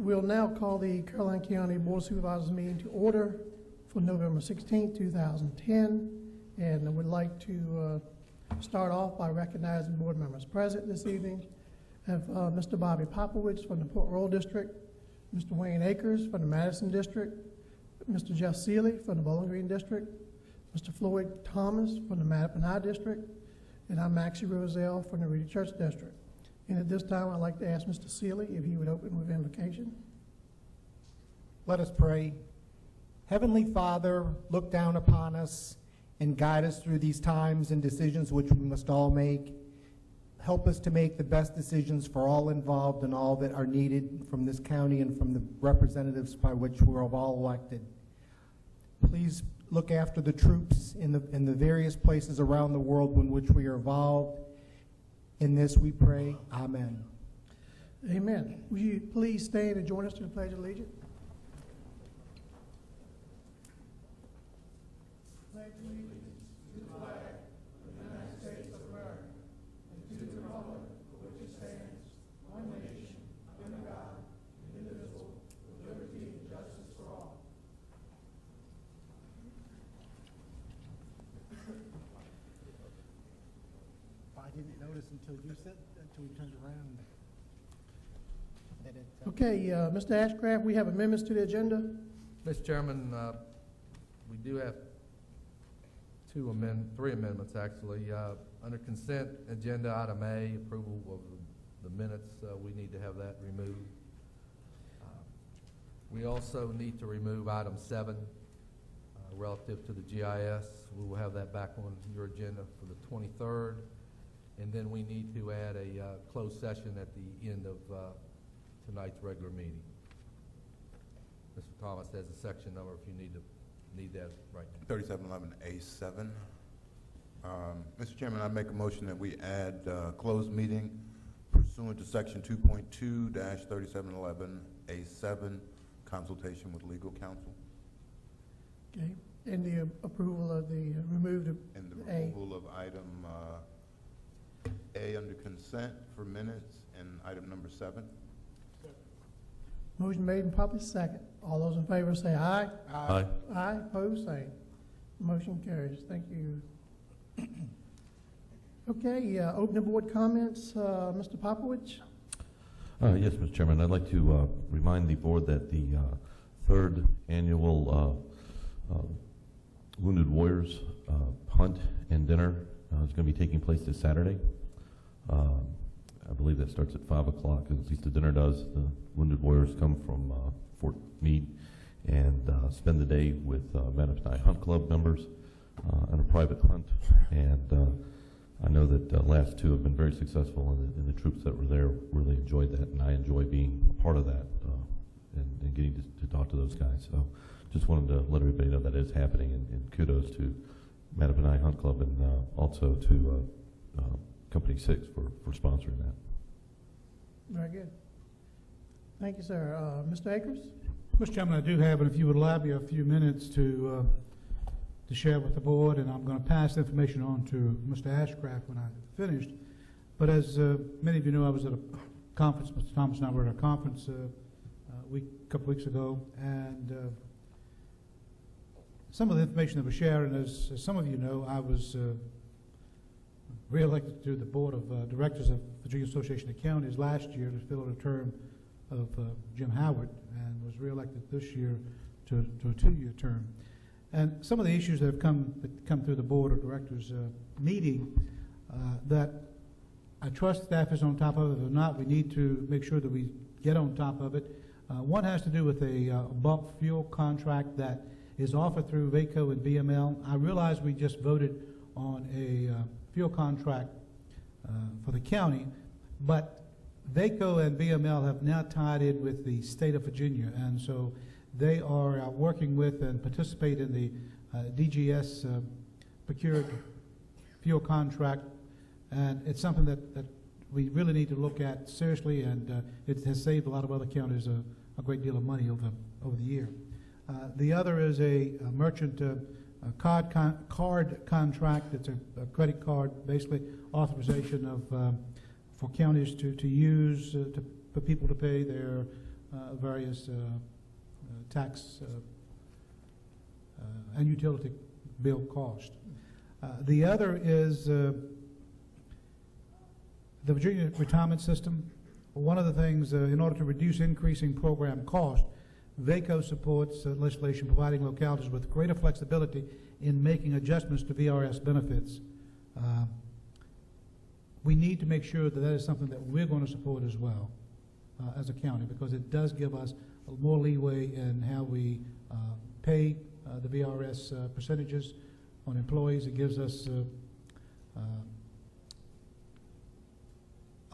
We'll now call the Caroline County Board of Supervisors meeting to order for November 16, 2010. And I would like to start off by recognizing board members present this evening. I have Mr. Bobby Popowich from the Port Royal District, Mr. Wayne Akers from the Madison District, Mr. Jeff Seeley from the Bowling Green District, Mr. Floyd Thomas from the Mattaponi District, and I'm Maxie Roselle from the Reedy Church District. And at this time, I'd like to ask Mr. Seeley if he would open with invocation. Let us pray. Heavenly Father, look down upon us and guide us through these times and decisions which we must all make. Help us to make the best decisions for all involved and all that are needed from this county and from the representatives by which we're all elected. Please look after the troops in the various places around the world in which we are involved. In this we pray, amen. Amen. Will you please stand and join us to the Pledge of Allegiance? Pledge allegiance to the flag of the United States of America and to the republic for which it stands, one nation, under God, indivisible, with liberty and justice for all. I didn't notice until you said, until we turned around. That it, Okay, Mr. Ashcraft, we have amendments to the agenda. Mr. Chairman, we do have three amendments actually. Under consent agenda item A, approval of the minutes, we need to have that removed. We also need to remove item 7 relative to the GIS. We will have that back on your agenda for the 23rd. And then we need to add a closed session at the end of tonight's regular meeting. Mr. Thomas has a section number if you need that right now. 3711A7. Mr. Chairman, I make a motion that we add closed meeting pursuant to section 2.2-3711A7, consultation with legal counsel. Okay, and the approval of the removed And the A. removal of item A under consent for minutes and item number 7. Motion made and properly second. All those in favor say aye. Aye. Aye, opposed, same. Motion carries. Thank you. Okay, open the board comments. Mr. Popowich. Yes, Mr. Chairman. I'd like to remind the board that the third annual Wounded Warriors Hunt and Dinner is going to be taking place this Saturday. I believe that starts at 5 o'clock, at least the dinner does. The Wounded Warriors come from Fort Meade and spend the day with Mattaponi Hunt Club members on a private hunt. And I know that the last two have been very successful, and the troops that were there really enjoyed that, and I enjoy being a part of that and getting to talk to those guys. So just wanted to let everybody know that is happening, and kudos to Mattaponi Hunt Club and also to Company 6 for sponsoring that. Very good. Thank you, sir. Mr. Akers? Mr. Chairman, I do have, and if you would allow me a few minutes to share with the board, and I'm going to pass the information on to Mr. Ashcraft when I'm finished. But as many of you know, I was at a conference, Mr. Thomas and I were at a conference a couple weeks ago, and some of the information that was shared, and as some of you know, I was re-elected to the Board of Directors of Virginia Association of Counties last year to fill a term of Jim Howard, and was re-elected this year to a 2-year term. And some of the issues that have come through the Board of Directors meeting that I trust staff is on top of it or not, we need to make sure that we get on top of it. One has to do with a bulk fuel contract that is offered through VACO and BML. I realize we just voted on a fuel contract for the county, but VACO and BML have now tied in with the state of Virginia, and so they are working with and participate in the DGS procured fuel contract, and it's something that we really need to look at seriously, and it has saved a lot of other counties a great deal of money over the year. The other is a merchant card contract. It's a credit card, basically authorization of for counties to use for people to pay their various tax and utility bill cost. The other is the Virginia retirement system. One of the things, in order to reduce increasing program cost, VACO supports legislation providing localities with greater flexibility in making adjustments to VRS benefits. We need to make sure that that is something that we're going to support as well as a county, because it does give us more leeway in how we pay the VRS percentages on employees. It gives us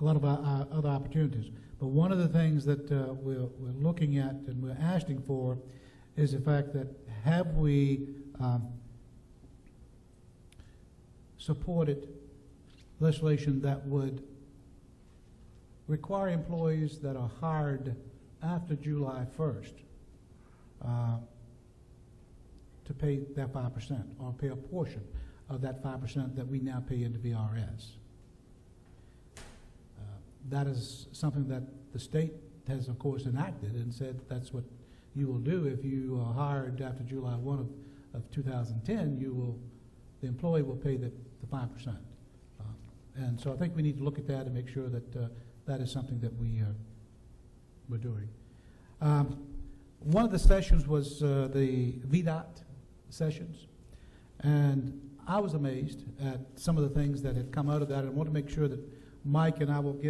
a lot of other opportunities. But one of the things that we're looking at and we're asking for is the fact that have we supported legislation that would require employees that are hired after July 1st to pay that 5% or pay a portion of that 5% that we now pay into VRS. That is something that the state has, of course, enacted and said that's what you will do if you are hired after July 1 of 2010. The employee will pay the 5%. And so I think we need to look at that and make sure that that is something that we're doing. One of the sessions was the VDOT sessions, and I was amazed at some of the things that had come out of that. I want to make sure that Mike and I will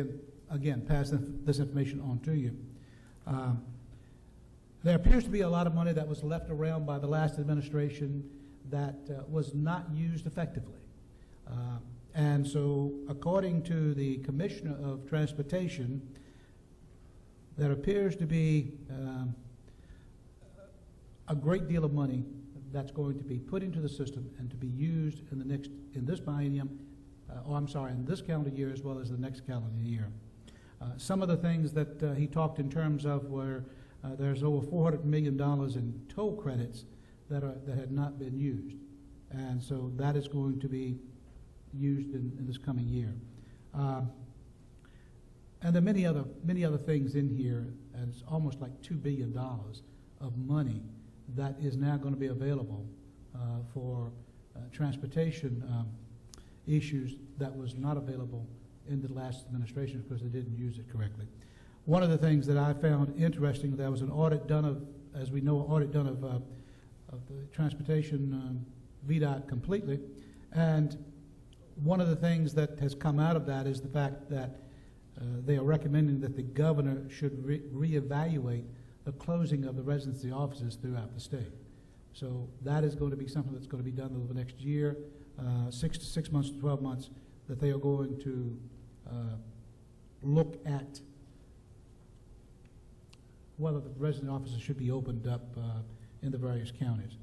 again pass this information on to you. There appears to be a lot of money that was left around by the last administration that was not used effectively. And so, according to the Commissioner of Transportation, there appears to be a great deal of money that's going to be put into the system and to be used in this biennium, in this calendar year as well as the next calendar year. Some of the things that he talked in terms of were there's over $400 million in toll credits that had not been used, and so that is going to be used in this coming year. And there are many other things in here, and it's almost like $2 billion of money that is now going to be available for transportation issues that was not available in the last administration because they didn't use it correctly. One of the things that I found interesting, there was an audit done of, as we know, of the transportation VDOT completely, and one of the things that has come out of that is the fact that they are recommending that the governor should reevaluate the closing of the residency offices throughout the state. So that is going to be something that's going to be done over the next year, 6 months to 12 months, that they are going to look at whether the resident offices should be opened up in the various counties.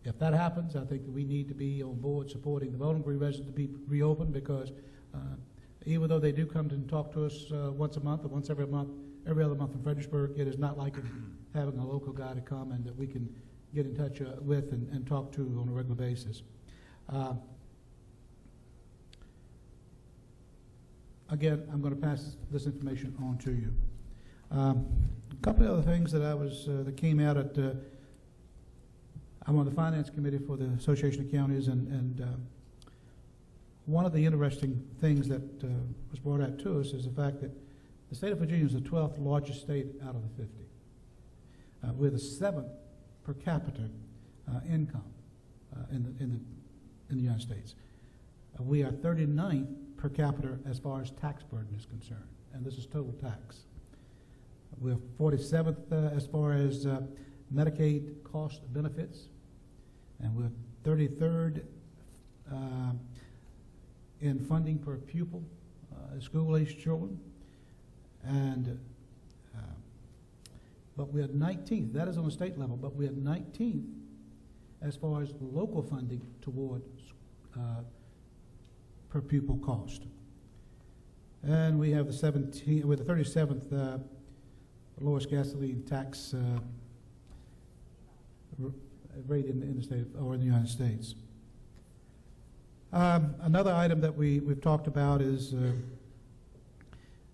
If that happens, I think that we need to be on board supporting the Bowling Green residents to be reopened, because even though they do come and talk to us once a month or once every month, every other month in Fredericksburg, it is not like having a local guy to come and that we can get in touch with and talk to on a regular basis. Again, I'm going to pass this information on to you. A couple of other things that that came out at I'm on the Finance Committee for the Association of Counties, and one of the interesting things that was brought out to us is the fact that the state of Virginia is the 12th largest state out of the 50. We're the 7th per capita income in the United States. We are 39th per capita as far as tax burden is concerned, and this is total tax. We're 47th as far as Medicaid cost of benefits, and we're 33rd in funding per pupil, school-aged children, and but we're 19th. That is on the state level, but we're 19th as far as local funding toward per pupil cost. And we have we're the 37th lowest gasoline tax rate in the state or in the United States. Another item that we've talked about is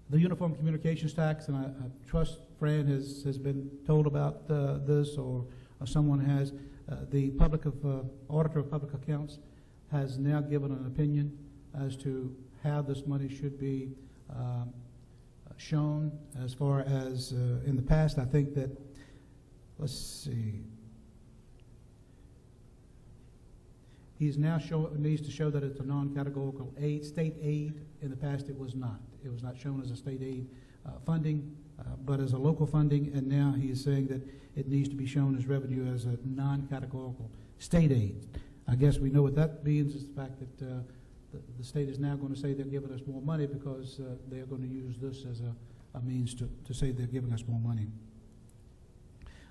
the uniform communications tax, and I trust Fran has been told about this, or someone has. The Auditor of Public Accounts has now given an opinion as to how this money should be shown. As far as in the past, I think that, let's see, he's now needs to show that it's a non-categorical aid, state aid. In the past, it was not. It was not shown as a state aid funding, but as a local funding, and now he is saying that it needs to be shown as revenue as a non-categorical state aid. I guess we know what that means is the fact that the state is now going to say they're giving us more money because they're going to use this as a means to say they're giving us more money.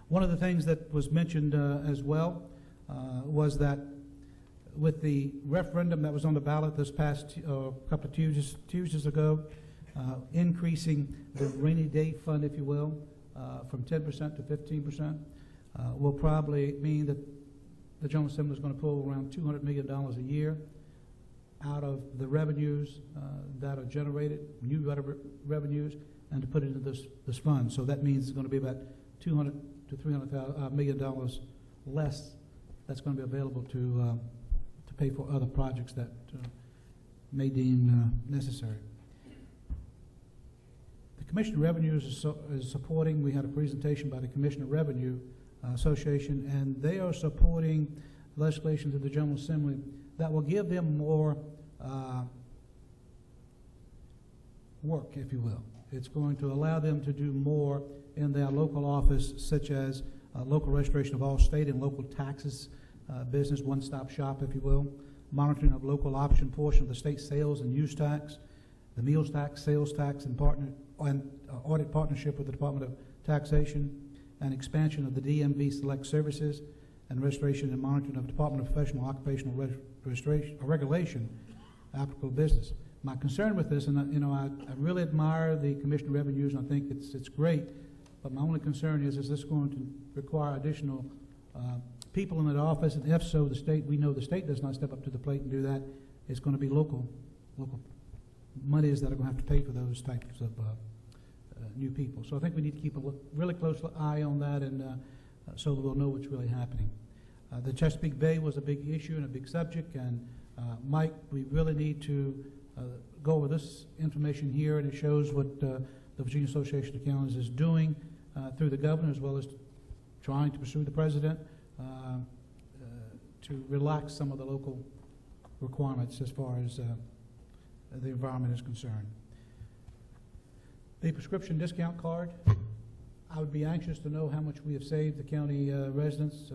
One of the things that was mentioned as well was that with the referendum that was on the ballot this past couple of Tuesdays ago, increasing the rainy day fund, if you will, from 10% to 15%, will probably mean that the General Assembly is going to pull around $200 million a year out of the revenues that are generated, new revenues, and to put it into this fund. So that means it's going to be about $200 to $300 million less that's going to be available to pay for other projects that may deem necessary. The Commission of Revenues is supporting, we had a presentation by the Commission of Revenue Association, and they are supporting legislation to the General Assembly that will give them more work, if you will. It's going to allow them to do more in their local office, such as local registration of all state and local taxes, business one-stop shop, if you will, monitoring of local option portion of the state sales and use tax, the meals tax, sales tax, and audit partnership with the Department of Taxation, and expansion of the DMV Select Services, and registration and monitoring of Department of Professional Occupational Regulation, applicable business. My concern with this, and I really admire the Commission of Revenues, and I think it's great, but my only concern is this going to require additional people in that office, and if so, we know the state does not step up to the plate and do that. It's going to be local monies that are going to have to pay for those types of new people. So I think we need to keep a really close eye on that, and so that we'll know what's really happening. The Chesapeake Bay was a big issue and a big subject, and Mike, we really need to go over this information here, and it shows what the Virginia Association of Counties is doing through the governor, as well as trying to pursue the president to relax some of the local requirements as far as the environment is concerned. The prescription discount card, I would be anxious to know how much we have saved the county residents.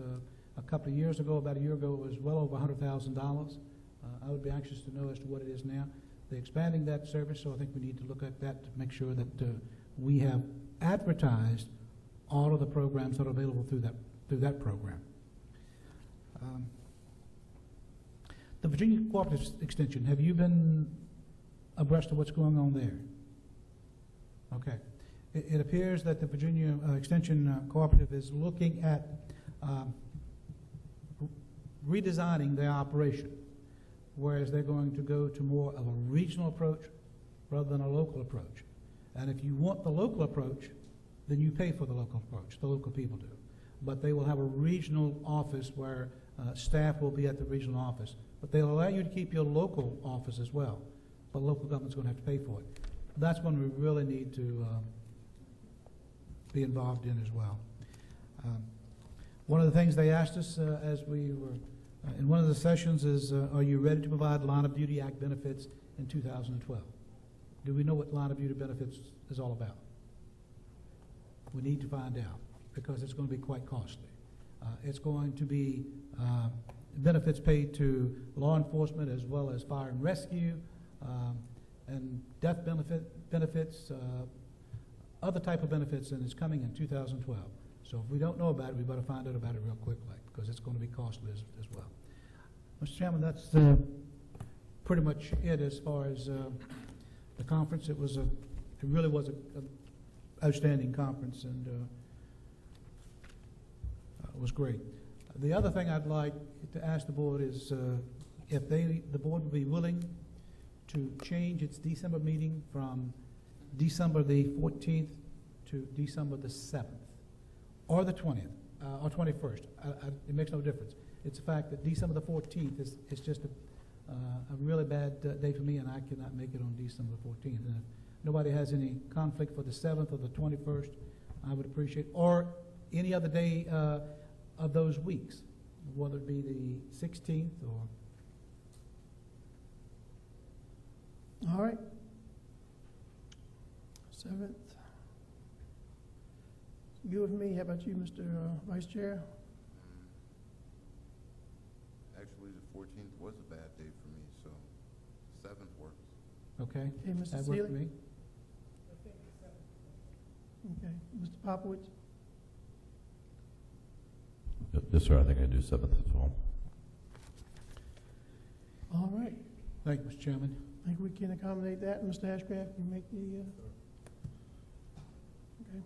A couple of years ago, about a year ago, it was well over $100,000. I would be anxious to know as to what it is now. They're expanding that service, so I think we need to look at that to make sure that we have advertised all of the programs that are available through that program. The Virginia Cooperative Extension, have you been abreast of what's going on there? Okay. It appears that the Virginia Extension Cooperative is looking at redesigning their operation, whereas they're going to go to more of a regional approach rather than a local approach. And if you want the local approach, then you pay for the local approach, the local people do. But they will have a regional office where staff will be at the regional office. But they'll allow you to keep your local office as well, but local government's going to have to pay for it. That's one we really need to be involved in as well. One of the things they asked us as we were in one of the sessions is, are you ready to provide Line of Duty Act benefits in 2012? Do we know what Line of Duty benefits is all about? We need to find out, because it's going to be quite costly. It's going to be benefits paid to law enforcement as well as fire and rescue, and death benefits, other type of benefits, and it's coming in 2012. So if we don't know about it, we better find out about it real quickly, because it's going to be costly as well. Mr. Chairman, that's pretty much it as far as the conference. It really was an outstanding conference, and it was great. The other thing I'd like to ask the board is if the board would be willing to change its December meeting from December the 14th to December the 7th, or the 20th, or 21st. It makes no difference. It's the fact that December the 14th is just a really bad day for me, and I cannot make it on December the 14th. And if nobody has any conflict for the 7th or the 21st, I would appreciate, or any other day of those weeks, whether it be the 16th or... All right. 7th. Good with me. How about you, Mr. Vice Chair? Actually, the 14th was a bad day for me, so 7th works. Okay, Okay, Mr. that worked for Seeley? me. Okay. Mr. Popowitz? Yes, sir, I think I do 7th as well. All right. Thank you, Mr. Chairman. I think we can accommodate that. Mr. Ashcraft, you make the, okay.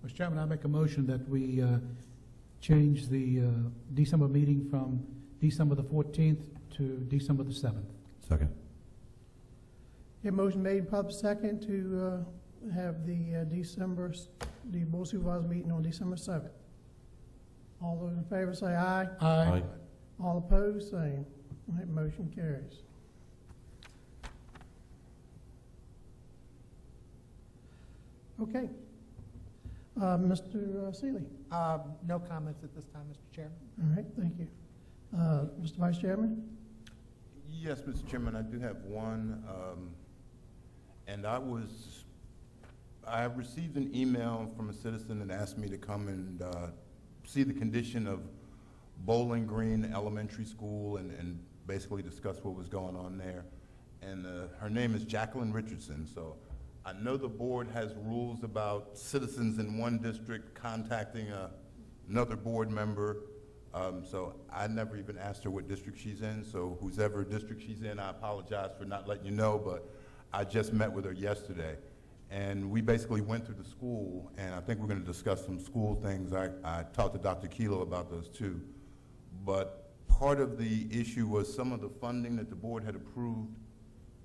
Mr. Chairman, I make a motion that we change the December meeting from December the 14th to December the 7th. Second. A motion made, probably second, to have the the Board of Supervisors meeting on December 7th. All those in favor say aye. Aye. All opposed, same. That motion carries. Okay. Mr. Seeley? No comments at this time, Mr. Chairman. All right, thank you. Mr. Vice Chairman? Yes, Mr. Chairman, I do have one, and I received an email from a citizen that asked me to come and see the condition of Bowling Green Elementary School and basically discuss what was going on there. And her name is Jacqueline Richardson, so I know the board has rules about citizens in one district contacting another board member. So I never even asked her what district she's in, so whoever district she's in, I apologize for not letting you know, but I just met with her yesterday. And we basically went through the school, and I think we're going to discuss some school things. I talked to Dr. Kelo about those too. But part of the issue was some of the funding that the board had approved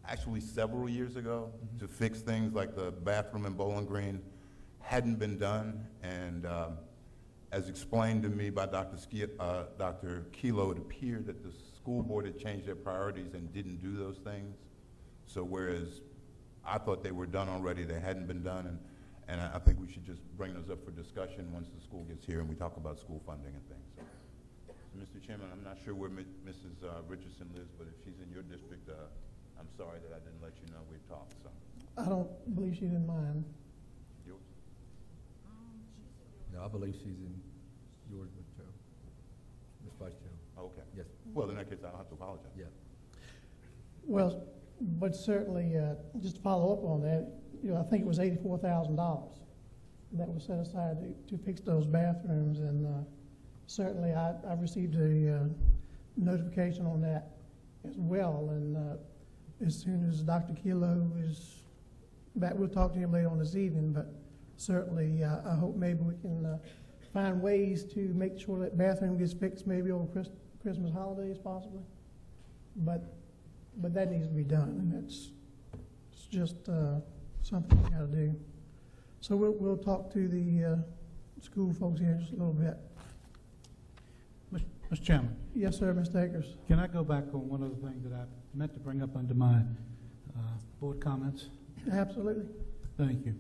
actually several years ago to fix things like the bathroom in Bowling Green hadn't been done. And as explained to me by Dr. Kelo, it appeared that the school board had changed their priorities and didn't do those things. So whereas I thought they were done already, they hadn't been done, and I think we should just bring those up for discussion once the school gets here and we talk about school funding and things. So, Mr. Chairman, I'm not sure where Mrs. Richardson lives, but if she's in your district, I'm sorry that I didn't let you know we'd talked. So. I don't believe she's in mine. Yours? No, I believe she's in yours, Mr. Chairman. Ms. Vice Chairman. Okay. Yes. Well, in that case, I'll have to apologize. Yeah. Well, but certainly, just to follow up on that, I think it was $84,000 that was set aside to fix those bathrooms, and certainly I received a notification on that as well, and as soon as Dr. Kelo is back, we'll talk to him later on this evening, but certainly I hope maybe we can find ways to make sure that bathroom gets fixed maybe over Christmas holidays possibly, but that needs to be done, and it's just something we got to do. So we'll talk to the school folks here in just a little bit. Mr. Chairman. Yes, sir, Mr. Akers. Can I go back on one other thing that I meant to bring up under my board comments? Absolutely. Thank you.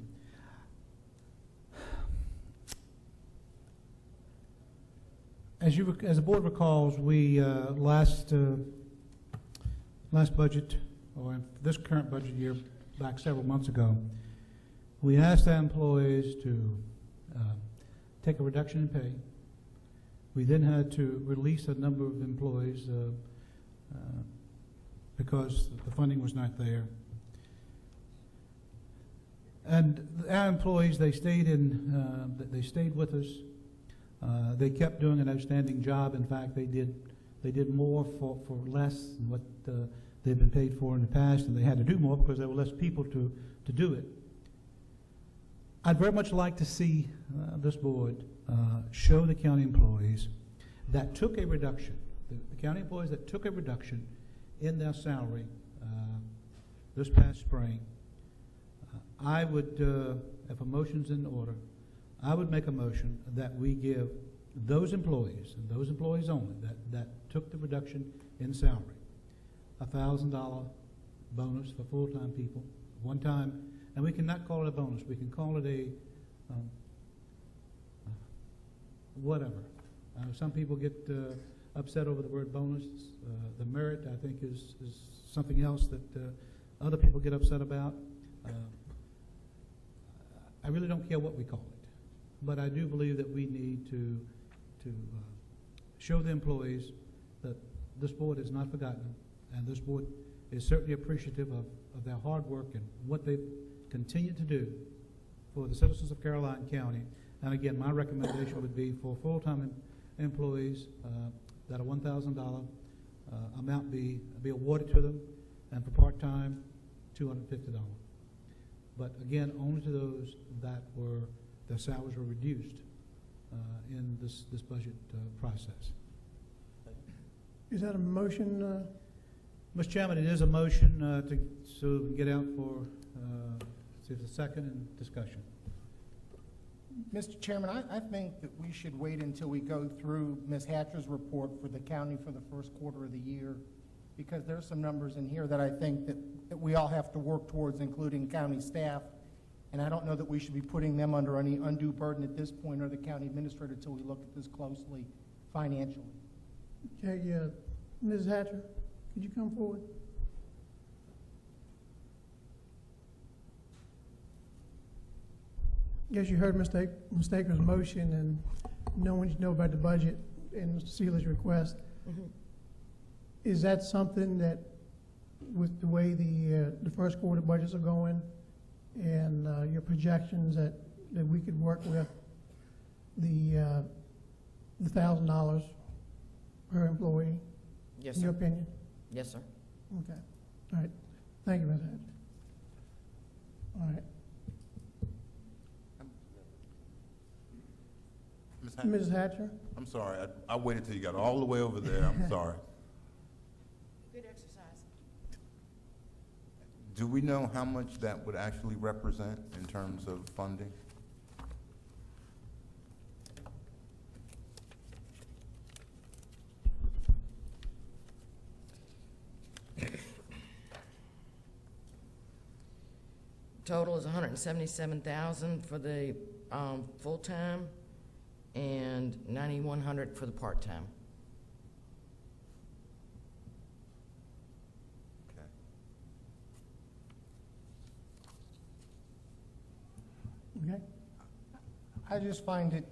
As the board recalls, we last budget, or in this current budget year, back several months ago, we asked our employees to take a reduction in pay. We then had to release a number of employees because the funding was not there. And our employees, they stayed with us. They kept doing an outstanding job. In fact, they did more for less than what they've been paid for in the past, and they had to do more because there were less people to do it. I'd very much like to see this board show the county employees that took a reduction, the county employees that took a reduction in their salary this past spring, I would, if a motion's in order, I would make a motion that we give those employees, and those employees only, that took the reduction in salary, $1,000 bonus for full-time people, one time, and we cannot call it a bonus, we can call it a whatever. Some people get upset over the word bonus. The merit, I think, is something else that other people get upset about. I really don't care what we call it, but I do believe that we need to show the employees that this board has not forgotten them, and this board is certainly appreciative of their hard work and what they continue to do for the citizens of Caroline County. And again, my recommendation would be for full-time employees that a $1,000 amount be awarded to them, and for part-time, $250. But again, only to those that their salaries were reduced in this budget process. Is that a motion? Mr. Chairman, it is a motion so we can get out for, see if it's a second and discussion. Mr. Chairman, I think that we should wait until we go through Ms. Hatcher's report for the county for the first quarter of the year, because there's some numbers in here that I think that we all have to work towards, including county staff, and I don't know that we should be putting them under any undue burden at this point, or the county administrator, until we look at this closely financially. Okay, Ms. Hatcher, could you come forward? Yes, you heard Mr. Aker's motion, and knowing you know about the budget and Mr. Seeley's request. Mm-hmm. Is that something that, with the way the first quarter budgets are going, and your projections, that we could work with the $1,000 per employee? Yes, in sir. your opinion? Yes, sir. Okay. All right. Thank you, Ms. Hatcher. All right. Ms. Hatcher? I'm sorry, I waited till you got all the way over there, I'm sorry. Good exercise. Do we know how much that would actually represent in terms of funding? Total is $177,000 for the full-time and $9,100 for the part-time. Okay. Okay. I just find it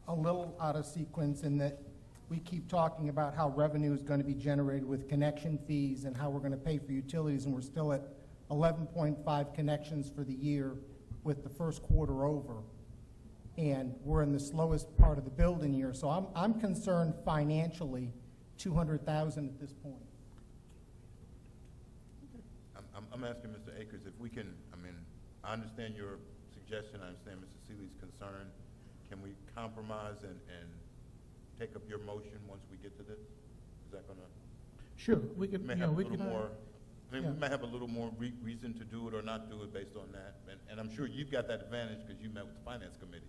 a little out of sequence in that we keep talking about how revenue is going to be generated with connection fees and how we're going to pay for utilities, and we're still at 11.5 connections for the year with the first quarter over. And we're in the slowest part of the building year. So I'm concerned financially, $200,000 at this point. I'm asking Mr. Akers if we can, I understand your suggestion, I understand Mr. Seeley's concern. Can we compromise and take up your motion once we get to this? Is that gonna? Sure, we could, May you have know, a we little could, more, we yeah. may have a little more reason to do it or not do it based on that. And I'm sure you've got that advantage because you met with the finance committee.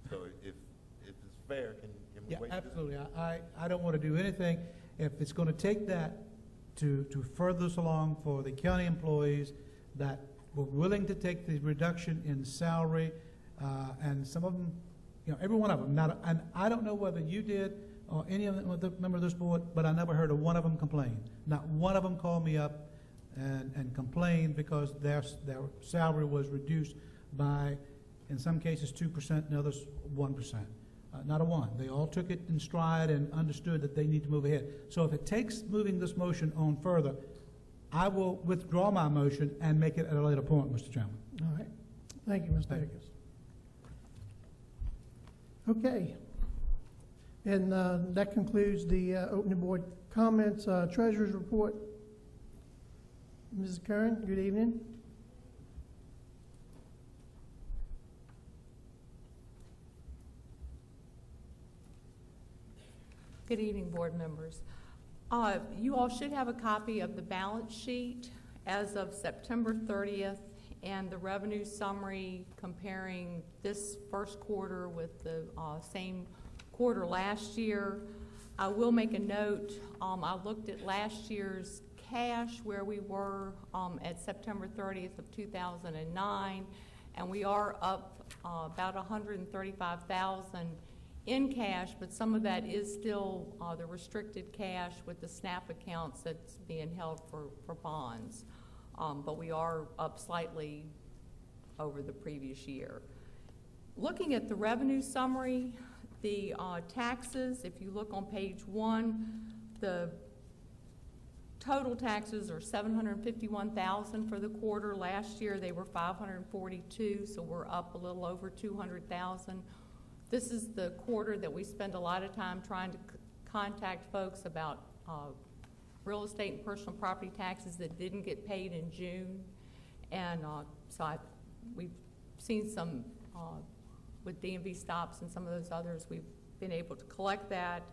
So if it's fair, can we yeah, wait? absolutely. I don't want to do anything. If it's going to take that to further us along for the county employees that were willing to take the reduction in salary, and some of them, you know, every one of them. And I don't know whether you did or any of the member of this board, but I never heard of one of them complain. Not one of them called me up and complained because their salary was reduced by, in some cases, 2%, in others, 1%. Not a one. They all took it in stride and understood that they need to move ahead. So if it takes moving this motion on further, I will withdraw my motion and make it at a later point, Mr. Chairman. All right. Thank you, Mr. Akers. Okay. And that concludes the opening board comments. Treasurer's report. Mrs. Curran, good evening. Good evening, board members. You all should have a copy of the balance sheet as of September 30th and the revenue summary comparing this first quarter with the same quarter last year. I will make a note. I looked at last year's cash where we were at September 30th of 2009, and we are up about $135,000 in cash, but some of that is still the restricted cash with the SNAP accounts that's being held for bonds. But we are up slightly over the previous year. Looking at the revenue summary, the taxes, if you look on page 1, the total taxes are $751,000 for the quarter. Last year they were $542,000, so we're up a little over $200,000. This is the quarter that we spend a lot of time trying to contact folks about real estate and personal property taxes that didn't get paid in June. And we've seen some, with DMV stops and some of those others, we've been able to collect that.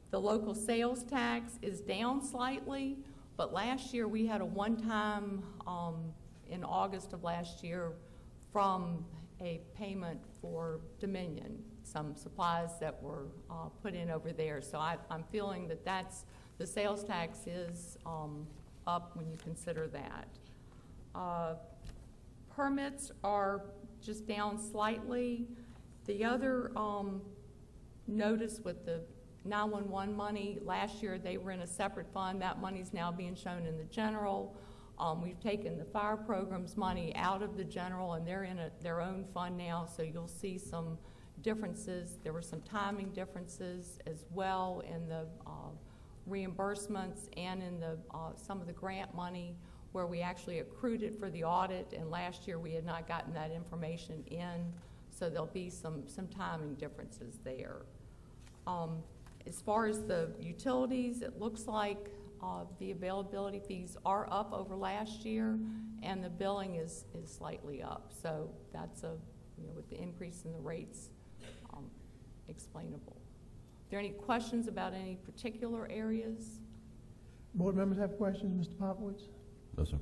The local sales tax is down slightly, but last year we had a one-time, in August of last year, from a payment for Dominion, some supplies that were put in over there. So I'm feeling that the sales tax is up when you consider that. Permits are just down slightly. The other notice with the 911 money, last year they were in a separate fund. That money's now being shown in the general. We've taken the fire program's money out of the general, and they're in their own fund now, so you'll see some differences. There were some timing differences as well in the reimbursements and in the some of the grant money where we actually accrued it for the audit, and last year we had not gotten that information in, so there'll be some timing differences there. As far as the utilities, it looks like the availability fees are up over last year, and the billing is slightly up. So that's with the increase in the rates, explainable. Are there any questions about any particular areas? Board members have questions? Mr. Popowitz? No, sir.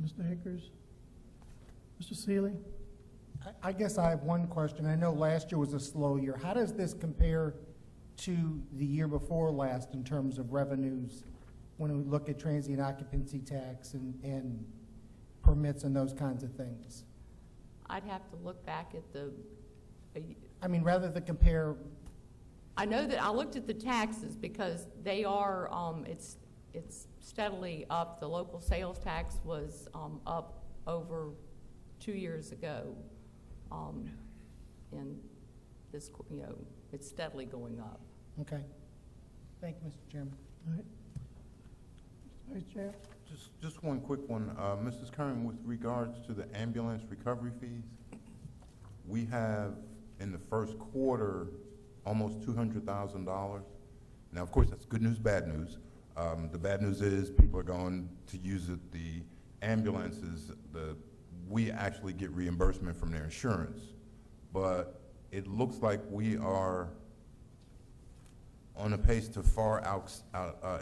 Mr. Hickers? Mr. Seeley? I guess I have one question. I know last year was a slow year. How does this compare to the year before last in terms of revenues when we look at transient occupancy tax and permits and those kinds of things? I'd have to look back at rather than compare. I know that I looked at the taxes because they are, it's steadily up. The local sales tax was up over 2 years ago. And this, it's steadily going up. Okay. Thank you, Mr. Chairman. All right. Mr. Vice Chair? Just one quick one. Mrs. Kern, with regards to the ambulance recovery fees, we have in the first quarter almost $200,000. Now, of course, that's good news, bad news. The bad news is people are going to use it. The ambulances, we actually get reimbursement from their insurance. But it looks like we are on a pace to far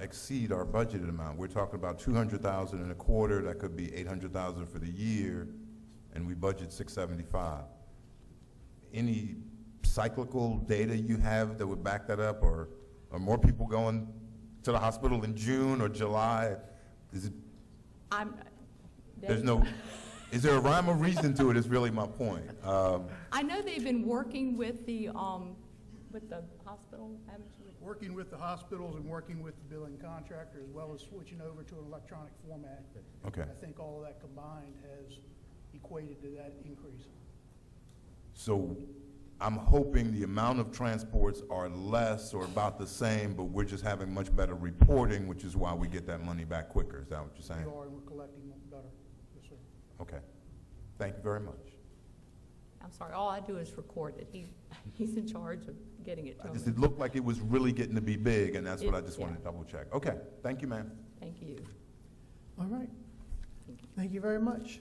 exceed our budgeted amount. We're talking about $200,000 in a quarter. That could be $800,000 for the year, and we budget $675,000. Any cyclical data you have that would back that up, or are more people going to the hospital in June or July? Is it? There's no. Is there a rhyme or reason to it? Is really my point. I know they've been working with the hospital, haven't you? Working with the hospitals and working with the billing contractor, as well as switching over to an electronic format. Okay. I think all of that combined has equated to that increase. So I'm hoping the amount of transports are less or about the same, but we're just having much better reporting, which is why we get that money back quicker. Is that what you're saying? We are, and we're collecting better. Yes, sir. Okay. Thank you very much. I'm sorry, all I do is record it. He's in charge of getting it to me. It looked like it was really getting to be big, and that's what I just wanted to double check. Okay, thank you, ma'am. Thank you. All right. Thank you very much.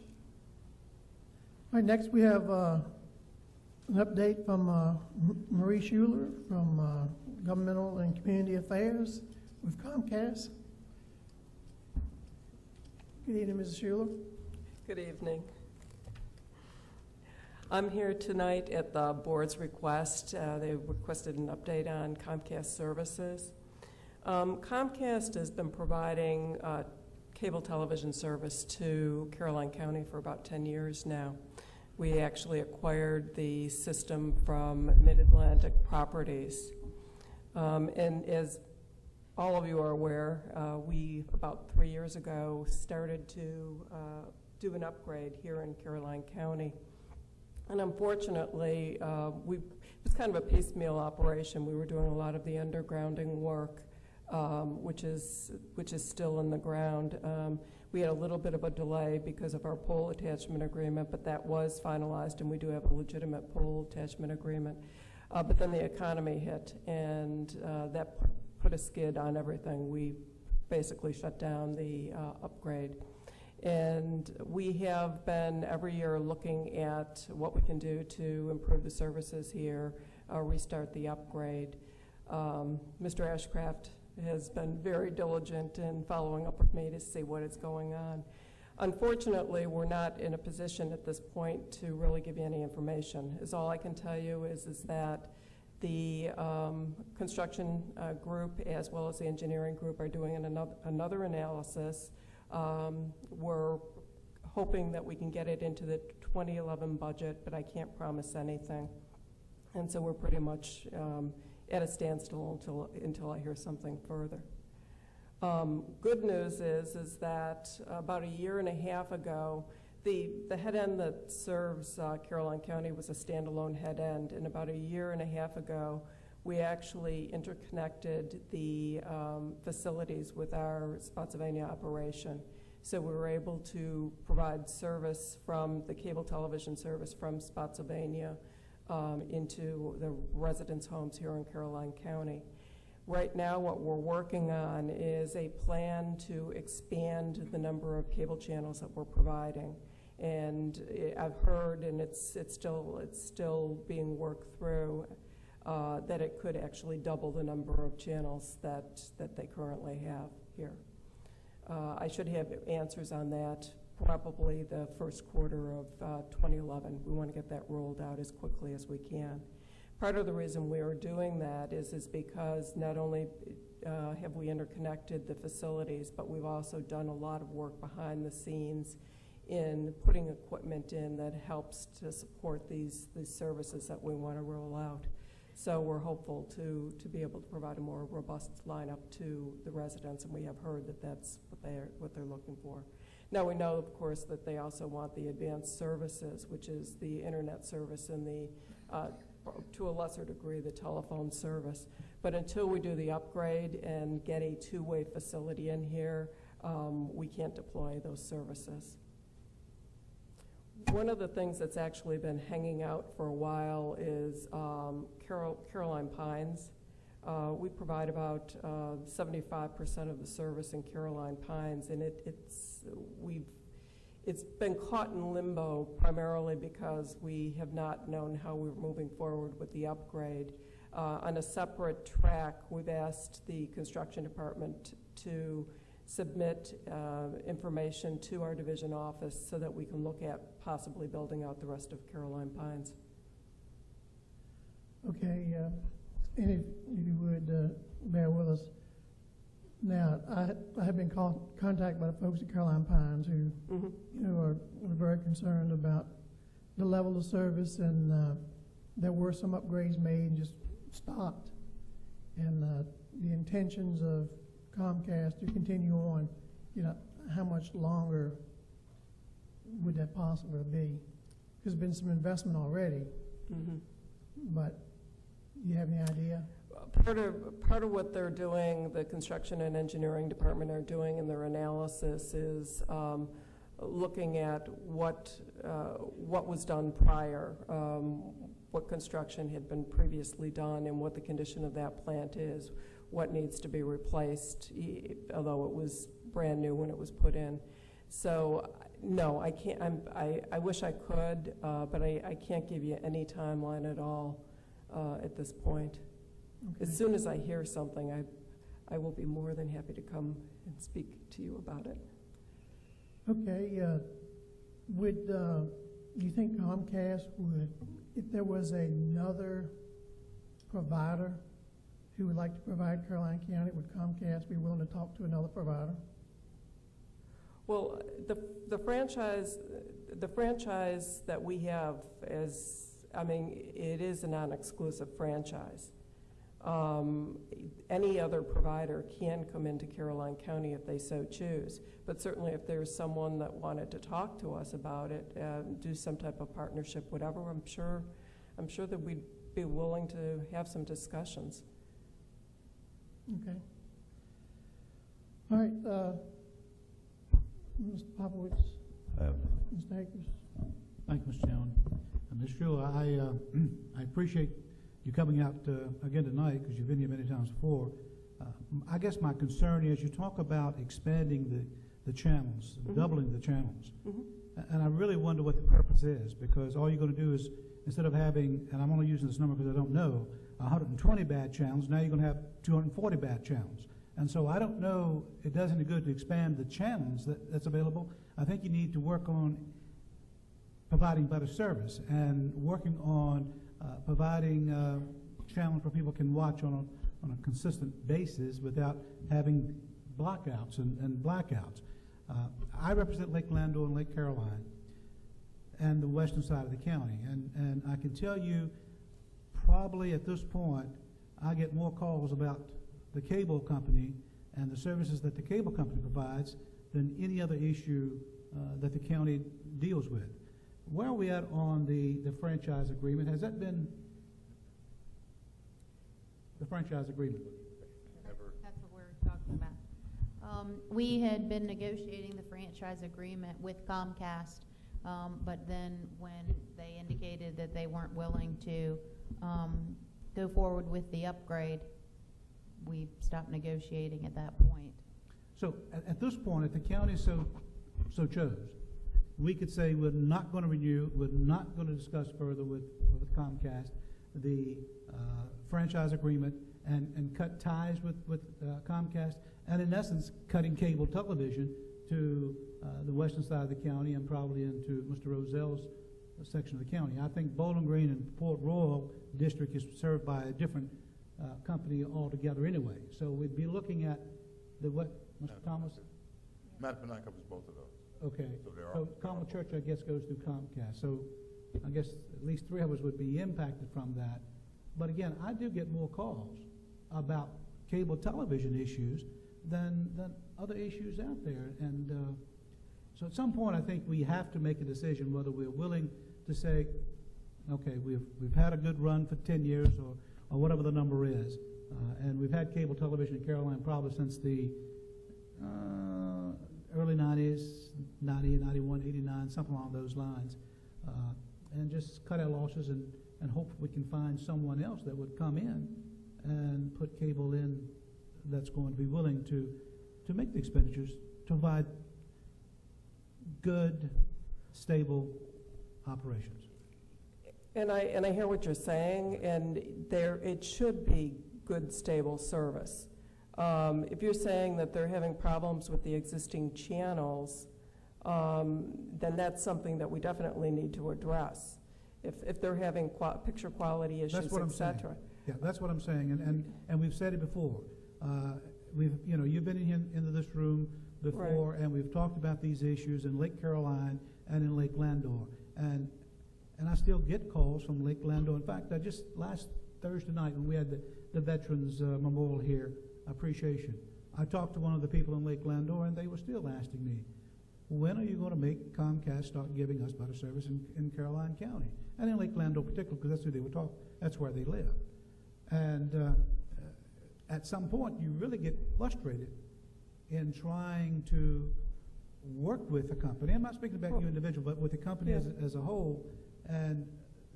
All right, next we have an update from Marie Schuler from Governmental and Community Affairs with Comcast. Good evening, Mrs. Schuler. Good evening. I'm here tonight at the board's request. They requested an update on Comcast services. Comcast has been providing cable television service to Caroline County for about 10 years now. We actually acquired the system from Mid-Atlantic Properties. And as all of you are aware, we, about 3 years ago, started to do an upgrade here in Caroline County. And unfortunately, it was kind of a piecemeal operation. We were doing a lot of the undergrounding work, which is still in the ground. We had a little bit of a delay because of our pole attachment agreement, but that was finalized, and we do have a legitimate pole attachment agreement. But then the economy hit, and that put a skid on everything. We basically shut down the upgrade. And we have been every year looking at what we can do to improve the services here, restart the upgrade. Mr. Ashcraft has been very diligent in following up with me to see what is going on. Unfortunately, we're not in a position at this point to really give you any information. All I can tell you is that the construction group as well as the engineering group are doing another analysis. We're hoping that we can get it into the 2011 budget, but I can't promise anything. And so we're pretty much at a standstill until I hear something further. Good news is that about a year and a half ago, the head end that serves Caroline County was a standalone head end, and about a year and a half ago, we actually interconnected the facilities with our Spotsylvania operation. So we were able to provide service from the cable television service from Spotsylvania into the residents' homes here in Caroline County. Right now, what we're working on is a plan to expand the number of cable channels that we're providing. And I've heard, and it's still being worked through, that it could actually double the number of channels that they currently have here. I should have answers on that probably the first quarter of 2011. We want to get that rolled out as quickly as we can. Part of the reason we are doing that is because not only have we interconnected the facilities, but we've also done a lot of work behind the scenes in putting equipment in that helps to support these what that we want to roll out. So we're hopeful to be able to provide a more robust lineup to the residents, and we have heard that that's what they're looking for. Now we know, of course, that they also want the advanced services, which is the internet service and the, to a lesser degree, the telephone service. But until we do the upgrade and get a two-way facility in here, we can't deploy those services. One of the things that's actually been hanging out for a while is Caroline Pines. We provide about 75% of the service in Caroline Pines, and it's been caught in limbo primarily because we have not known how we're moving forward with the upgrade. On a separate track, we've asked the construction department to submit information to our division office so that we can look at possibly building out the rest of Caroline Pines. Okay, and if you would bear with us. Now, I have been contacted by the folks at Caroline Pines who, are very concerned about the level of service, and there were some upgrades made and just stopped. And the intentions of Comcast to continue on, how much longer would that possibly be? There's been some investment already, but do you have any idea? Part of what they're doing, the construction and engineering department are doing in their analysis is looking at what was done prior, what construction had been previously done, and what the condition of that plant is, what needs to be replaced, although it was brand new when it was put in. So no, I can't. I wish I could, but I can't give you any timeline at all at this point. as Okay. soon as I hear something, I will be more than happy to come and speak to you about it. Okay, would, you think Comcast would, if there was another provider who would like to provide Caroline County, would Comcast be willing to talk to another provider? Well, the franchise that we have is, I mean, it is a non-exclusive franchise. Any other provider can come into Caroline County if they so choose, but certainly if there's someone that wanted to talk to us about it, do some type of partnership, whatever, I'm sure that we'd be willing to have some discussions. Okay. All right, Mr. Popovich, Mr. Akers. Thank you, Mr. Chairman. Ms. Schuler, I appreciate you coming out again tonight, because you've been here many times before. I guess my concern is you talk about expanding the channels, doubling the channels. And I really wonder what the purpose is, because all you're going to do is, instead of having, and I'm only using this number because I don't know, 120 bad channels, now you're going to have 240 bad channels. And so I don't know, it does any good to expand the channels that's available. I think you need to work on providing better service and working on providing channels where people can watch on a consistent basis without having blockouts and blackouts. I represent Lake Landor and Lake Caroline and the western side of the county, and I can tell you probably at this point I get more calls about the cable company and the services that the cable company provides than any other issue that the county deals with. Where are we at on the franchise agreement? Has that been the franchise agreement? That's what we're talking about. We had been negotiating the franchise agreement with Comcast, but then when they indicated that they weren't willing to go forward with the upgrade, we stopped negotiating at that point. So at this point, if the county so chose, we could say we're not going to renew, we're not going to discuss further with Comcast the franchise agreement and cut ties with Comcast, and in essence, cutting cable television to the western side of the county and probably into Mr. Rozell's section of the county. I think Bowling Green and Port Royal District is served by a different company altogether anyway. So we'd be looking at the what, Mr. Thomas? Mattapan covers both of those. Okay, So Carmel Church, I guess, goes through Comcast, so I guess at least 3 of us would be impacted from that. But again, I do get more calls about cable television issues than other issues out there. And so at some point, I think we have to make a decision whether we're willing to say, okay, we've had a good run for 10 years or whatever the number is. And we've had cable television in Caroline probably since the early 90s, 90, 91, 89, something along those lines. And just cut our losses and hope we can find someone else that would come in and put cable in that's going to be willing to make the expenditures to provide good, stable operations. And I hear what you're saying, and it should be good, stable service. If you're saying that they're having problems with the existing channels, then that's something that we definitely need to address. If they're having picture quality issues, et cetera. Yeah, that's what I'm saying, and we've said it before. You've been into this room before, right, and we've talked about these issues in Lake Caroline and in Lake Landor, and I still get calls from Lake Landor. In fact, last Thursday night when we had the Veterans Memorial here, appreciation, I talked to one of the people in Lake Landor, and they were still asking me, when are you going to make Comcast start giving us better service in Caroline County? And in Lake Landor particularly, because that's who they were talking, that's where they live. And at some point, you really get frustrated in trying to work with a company. I'm not speaking about you individual, but with the company as a whole, and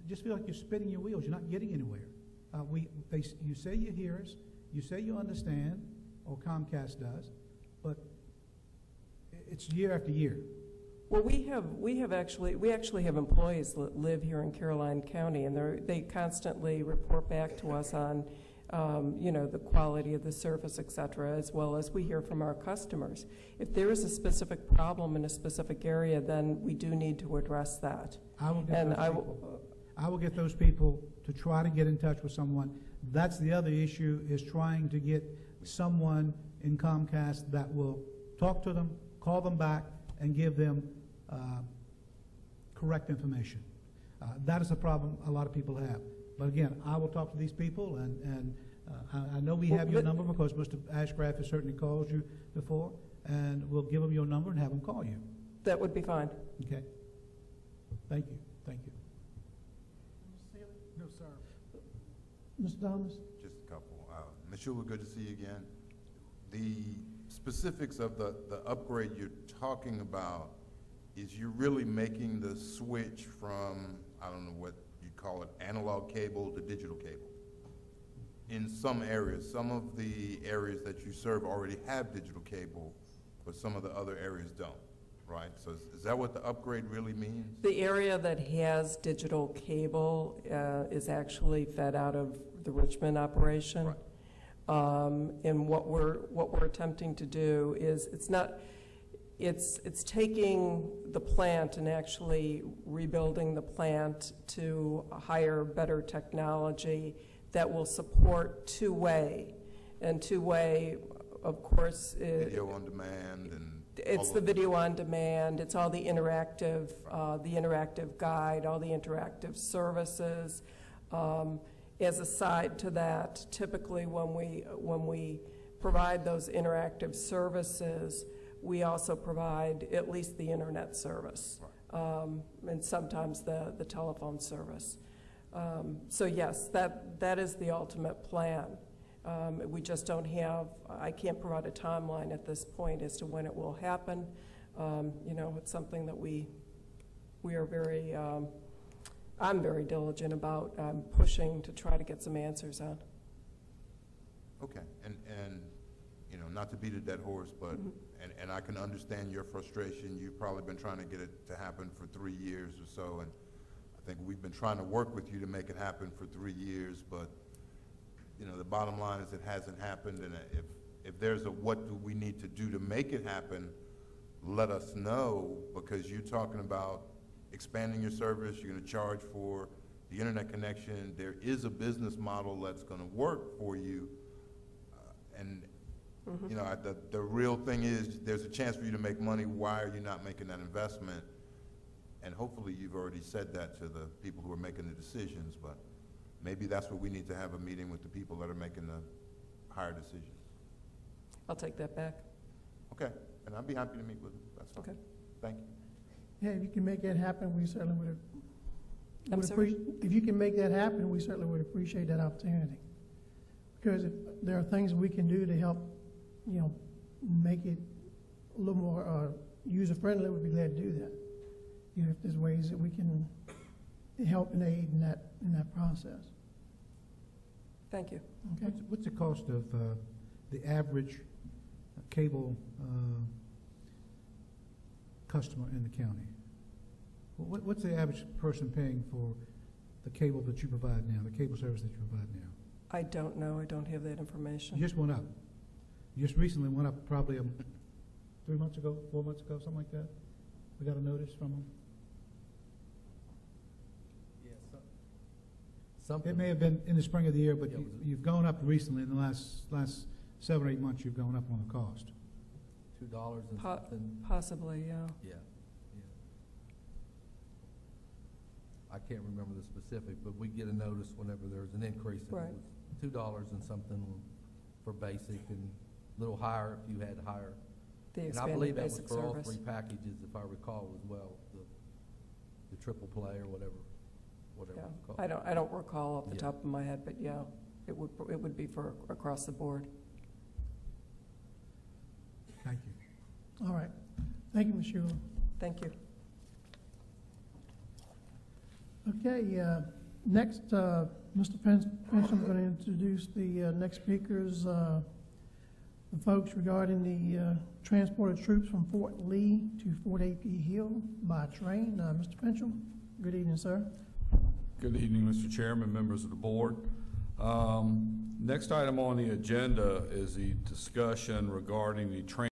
just feel like you're spinning your wheels. You're not getting anywhere. You say you hear us, you say you understand, or Comcast does, but it's year after year. Well, we actually have employees that live here in Caroline County, and they constantly report back to us on you know, the quality of the service, et cetera, as well as we hear from our customers. If there is a specific problem in a specific area, then we do need to address that. I will get And those I people. will, I will get those people to try to get in touch with someone. That's the other issue, is trying to get someone in Comcast that will talk to them, call them back, and give them correct information. That is a problem a lot of people have. But again, I will talk to these people, and I know we have your number because Mr. Ashcraft has certainly called you before, and we'll give him your number and have him call you. that would be fine. Okay? Thank you. Thank you. No, sir. Mr. Thomas? Just a couple. Ms. Schuler, good to see you again. The specifics of the upgrade you're talking about is you're really making the switch from, I don't know what you'd call it, analog cable to digital cable. In some areas, some of the areas that you serve already have digital cable, but some of the other areas don't, right? So is that what the upgrade really means? The area that has digital cable is actually fed out of the Richmond operation. Right. And what we're attempting to do is, it's taking the plant and actually rebuilding the plant to a higher, better technology that will support two-way. And two-way, of course, Video on demand and it's the video on demand, it's all the interactive guide, all the interactive services. As a side to that, typically when we provide those interactive services, we also provide at least the internet service, and sometimes the telephone service. So yes, that is the ultimate plan. We just don't have, I can't provide a timeline at this point as to when it will happen. You know, it's something that we are very, I'm very diligent about pushing to try to get some answers on. Okay, and you know, not to beat a dead horse, but, and I can understand your frustration. You've probably been trying to get it to happen for 3 years or so, and I think we've been trying to work with you to make it happen for 3 years, but, you know, the bottom line is it hasn't happened, and if there's a what do we need to do to make it happen, let us know, because you're talking about expanding your service, you're going to charge for the internet connection. There is a business model that's going to work for you, and you know, the real thing is there's a chance for you to make money. Why are you not making that investment? And hopefully you've already said that to the people who are making the decisions, but maybe that's what we need to have a meeting with the people that are making the higher decisions. I'll take that back. Okay, and I'd be happy to meet with them. That's fine. Okay. Thank you. Yeah, if you can make that happen, we certainly would. I'm sorry? If you can make that happen, we certainly would appreciate that opportunity. Because if there are things we can do to help, you know, make it a little more user-friendly, we'd be glad to do that. You know, if there's ways that we can help and aid in that process. Thank you. Okay. What's the cost of the average cable customer in the county? What's the average person paying for the cable that you provide now, the cable service that you provide now? I don't know. I don't have that information. You just went up. You just recently went up probably 3 months ago, 4 months ago, something like that. We got a notice from them. Yeah, something. It may have been in the spring of the year, but Yeah, you've gone up recently in the last 7 or 8 months. You've gone up on the cost. $2 and something. Possibly, yeah. Yeah. I can't remember the specific, but we get a notice whenever there's an increase. And Right. it was $2 and something for basic, and a little higher if you had higher. The And I expanded believe that was basic for all service. 3 packages, if I recall as well, the triple play or whatever Yeah. it's called. I don't recall off the Yeah. top of my head, but yeah, it would be for across the board. Thank you. All right. Thank you, Ms. Schuler. Thank you. Okay, next, Mr. Fensham is going to introduce the next speakers, the folks regarding the transport of troops from Fort Lee to Fort A.P. Hill by train. Mr. Fensham, good evening, sir. Good evening, Mr. Chairman, members of the board. Next item on the agenda is the discussion regarding the training